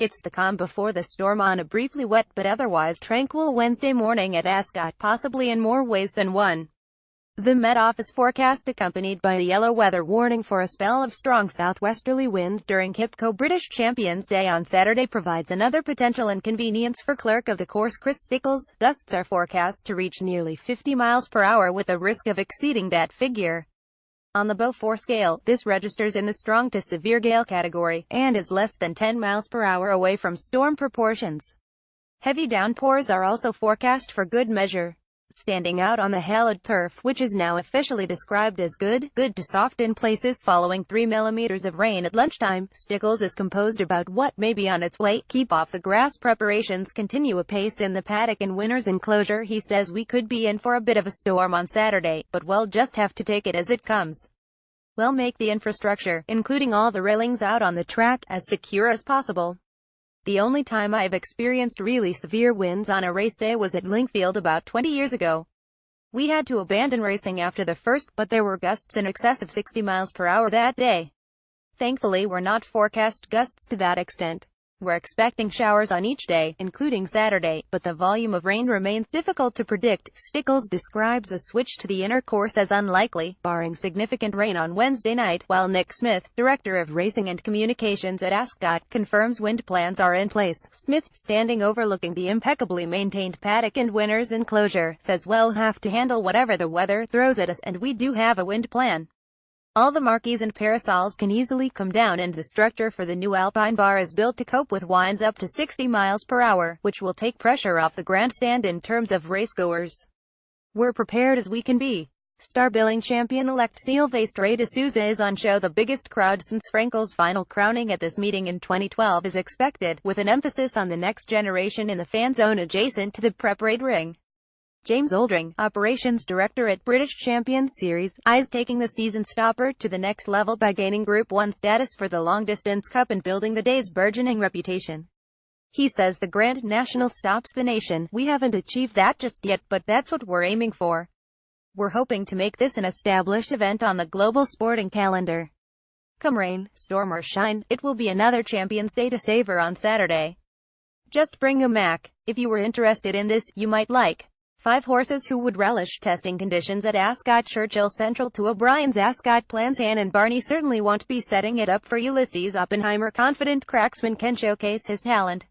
It's the calm before the storm on a briefly wet but otherwise tranquil Wednesday morning at Ascot, possibly in more ways than one. The Met Office forecast, accompanied by a yellow weather warning for a spell of strong southwesterly winds during KIPCO British Champions Day on Saturday, provides another potential inconvenience for clerk of the course Chris Stickles. Gusts are forecast to reach nearly 50 miles per hour with a risk of exceeding that figure. On the Beaufort scale, this registers in the strong to severe gale category, and is less than 10 miles per hour away from storm proportions. Heavy downpours are also forecast for good measure. Standing out on the hallowed turf, which is now officially described as good to soft in places following 3 millimeters of rain at lunchtime, Stickles is composed about what may be on its way. Keep off the grass preparations continue apace in the paddock and winner's enclosure. He says we could be in for a bit of a storm on Saturday, but we'll just have to take it as it comes. We'll make the infrastructure, including all the railings out on the track, as secure as possible. The only time I've experienced really severe winds on a race day was at Lingfield about 20 years ago. We had to abandon racing after the first, but there were gusts in excess of 60 miles per hour that day. Thankfully, we're not forecast gusts to that extent. We're expecting showers on each day, including Saturday, but the volume of rain remains difficult to predict. Stickles describes a switch to the inner course as unlikely, barring significant rain on Wednesday night, while Nick Smith, Director of Racing and Communications at Ascot, confirms wind plans are in place. Smith, standing overlooking the impeccably maintained paddock and winner's enclosure, says we'll have to handle whatever the weather throws at us, and we do have a wind plan. All the marquees and parasols can easily come down, and the structure for the new Alpine bar is built to cope with winds up to 60 miles per hour, which will take pressure off the grandstand in terms of racegoers. We're prepared as we can be. Star billing champion-elect Sylvestre de Souza is on show. The biggest crowd since Frankel's final crowning at this meeting in 2012 is expected, with an emphasis on the next generation in the fan zone adjacent to the prep parade ring. James Oldring, Operations Director at British Champions Series, is taking the season stopper to the next level by gaining Group 1 status for the Long Distance Cup and building the day's burgeoning reputation. He says the Grand National stops the nation. We haven't achieved that just yet, but that's what we're aiming for. We're hoping to make this an established event on the global sporting calendar. Come rain, storm or shine, it will be another Champions Day to savor on Saturday. Just bring a Mac. If you were interested in this, you might like 5 horses who would relish testing conditions at Ascot. Churchill central to O'Brien's Ascot plans. Han and Barney certainly won't be setting it up for Ulysses Oppenheimer. Confident cracksman can showcase his talent.